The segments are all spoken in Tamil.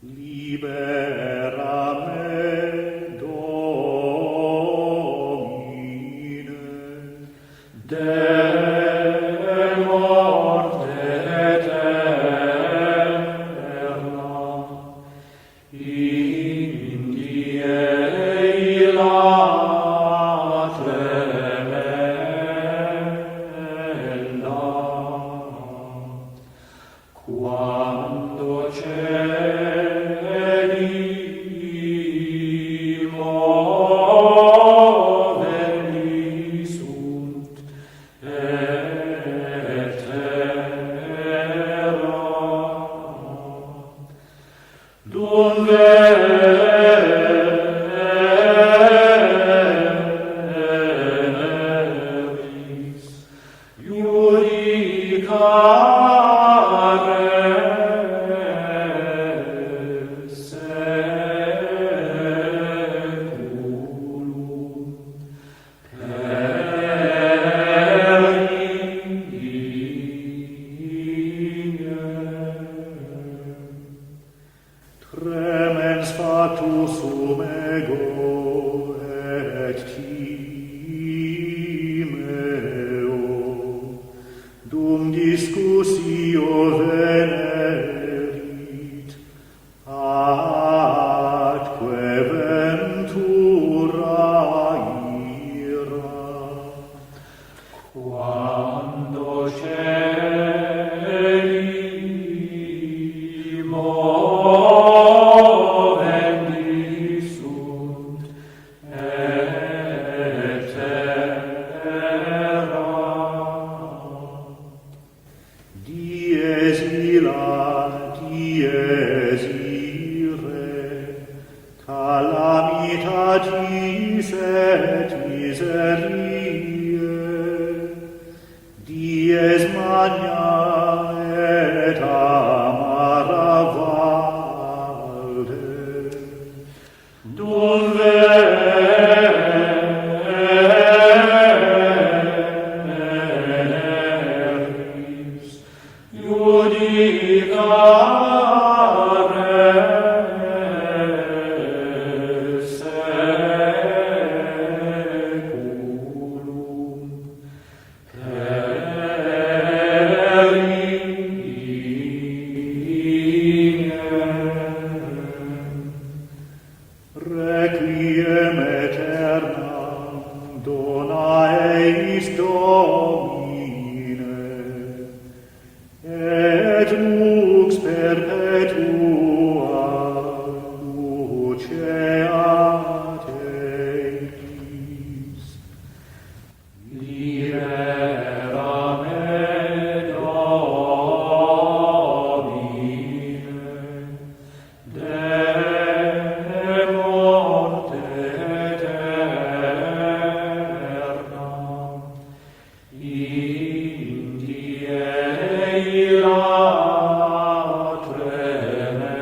Libera me, Domine, de morte eterna, in die tremenda, quando tremens fatus sum ego et timeo, dum discussio venerit, atque ventura ira, quando dies ire, calamitatis et miseriae, dies magna et amara valde, dum veneris judicare seculum requiem aeternam dona eis Domine, et lux perpetua luceat eis. Libera me, Domine, de morte eterna, in die tremenda,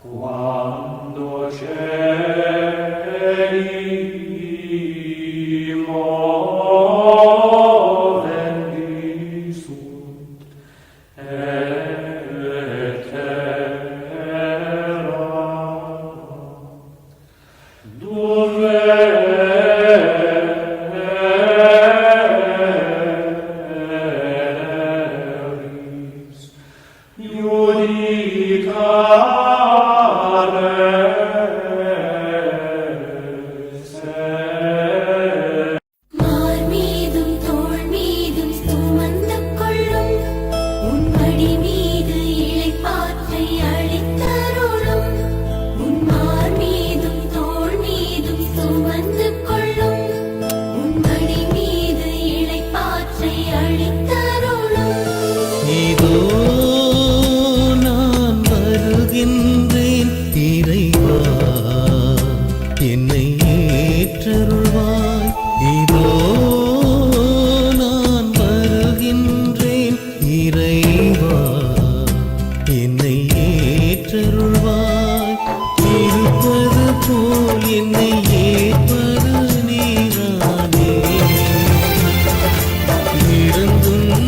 quando celi movendi sunt et terra, dum veneris judicare மார் மீதும் தோள் மீதும் சுமந்து கொள்ளும் உன் மடி மீது இளைப்பாற்றை அளித்தருளும் உன் மார் மீதும் தோள் மீதும் சுமந்து கொள்ளும் உன் மடி மீது இளைப்பாற்றை அளித்தருளும். இதோ நான் வருகின்றேன் இறைவா, என்னை ஏற்றருள்வாய். இதோ நான் வருகின்றேன் இறைவா, என்னை ஏற்றருள்வாய். இருப்பது போல் என்னை ஏற்பது நீரானே, இருந்தும்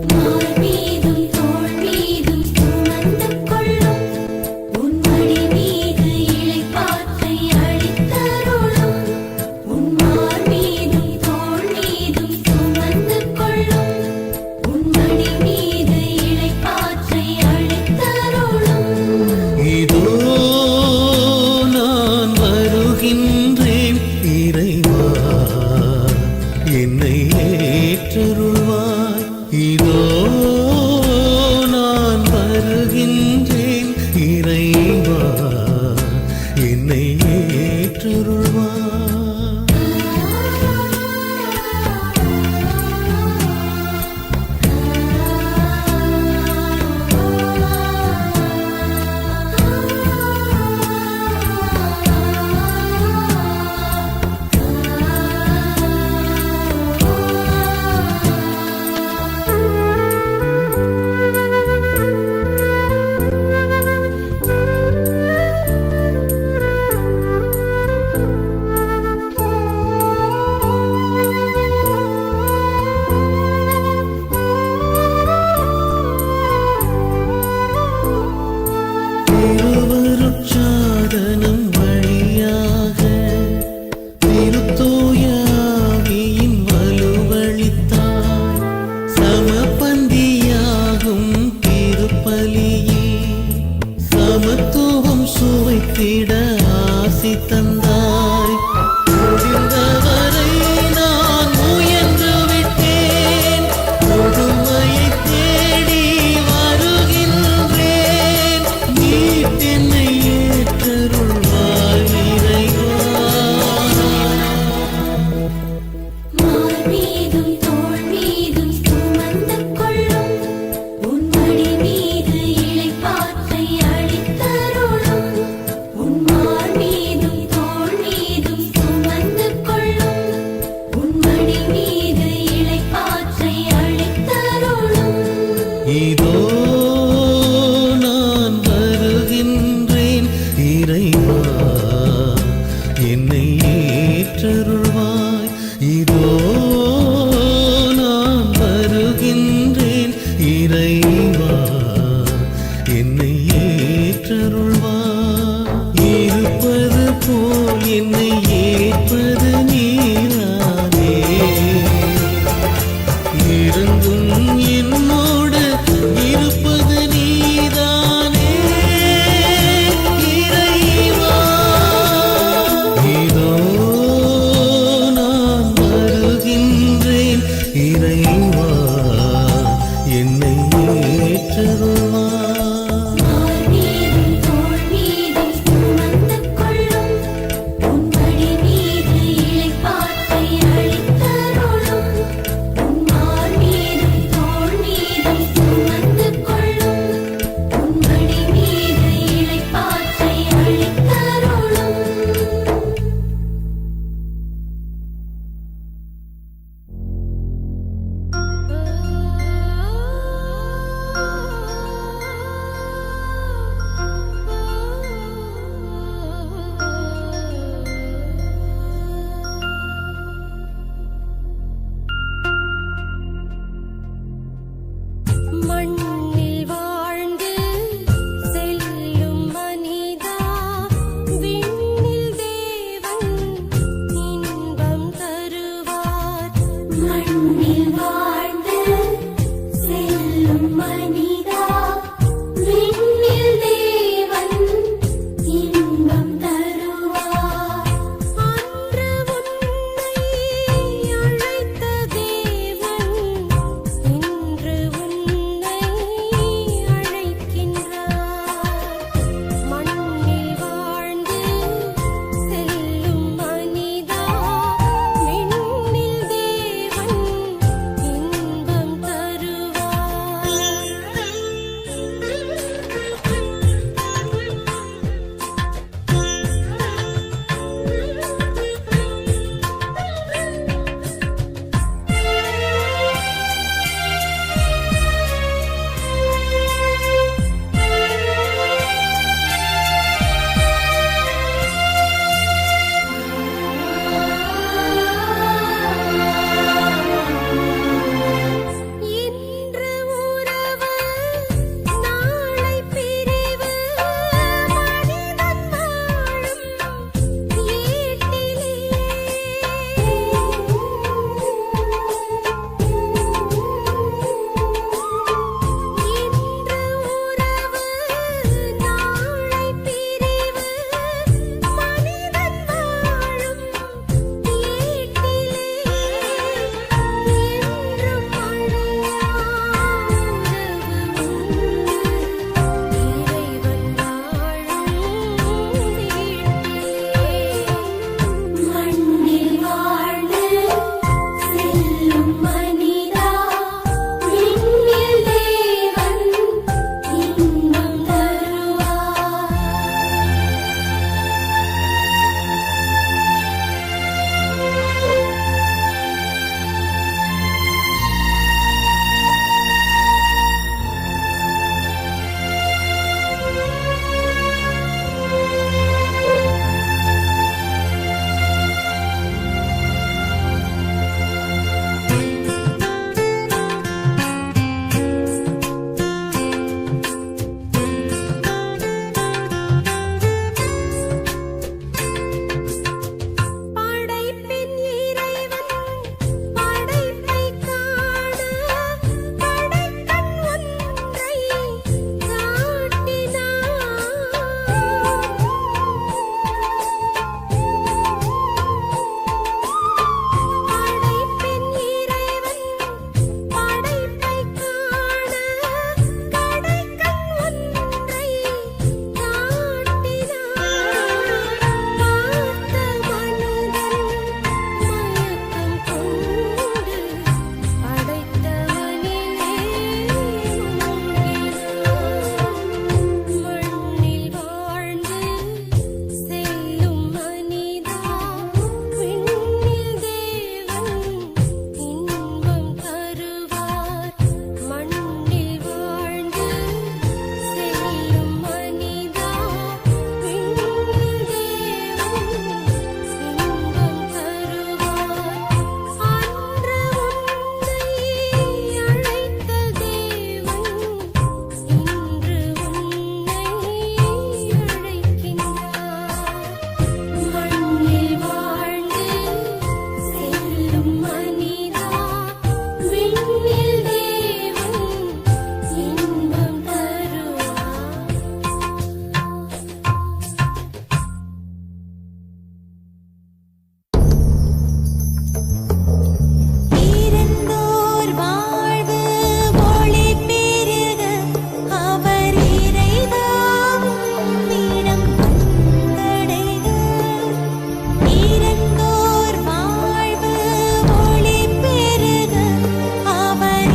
மார் மீதும் தோள் மீதும் சுமந்து கொள்ளும் உன் மடி மீது இளைப்பாற்றை அளித்தருளும் உன் மார் மீதும் தோள் மீதும் சுமந்து கொள்ளும் உன் மடி மீது இளைப்பாற்றை அளித்தருளும் இதோ நான் வருகின்றேன் இறைவா என்னை ஏற்றருள்வாய் இதோ நான் வருகின்றேன் இறைவா என்னை ஏற்றருள்வாய் திருவருட்சாதனம் வழியாக திருத்தூயாவியின் வலுவளித்தாய் சமபந்தியாகும் திருப்பலியில் சமத்துவம் சுவைத்திட ஆசி தந்தாய் முடிந்தவரை நான் முயன்று விட்டேன் முழுமையை தேடி வருகின்றேன் நீட்டென்னை ஏற்றருள்வாய் இறைவா மார் மீதும் தோள் மீதும் சுமந்து கொள்ளும் உன் மடி மீது இளைப்பாற்றை அளித்தருளும் உன் மார் மீதும் தோள் மீதும் சுமந்து கொள்ளும் உன் மடி மீது இளைப்பாற்றை அளித்தருளும் இதோ நான் வருகின்றேன் இறைவா என்னை ஏற்றருள்வாய் இதோ நான் வருகின்றேன் இறைவா என்னை ஏற்றருள்வாய் இருப்பது போல் என்னை ஏற்பது நீரானே இருந்தும் என்னோடு இருப்பது நீதானே இறைவா இதோ நான் வருகின்றேன் இறைவா என்னை ஏற்றருள்வாய் மார் மீதும் தோள் மீதும் சுமந்து கொள்ளும் உன் மடி மீது இளைப்பாற்றை அளித்தருளும் உன் மார் மீதும் தோள் மீதும் சுமந்து கொள்ளும் உன் மடி மீது இளைப்பாற்றை அளித்தருளும் வாழ்வில் தேவன் இன்பம் தருவார். இறந்தோர் வாழ்வு ஒளி பெருக அவர் இறைதாவும் இடம் வந்தடைக. இறந்தோர் வாழ்வு ஒளி பெருக அவர்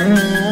ஆ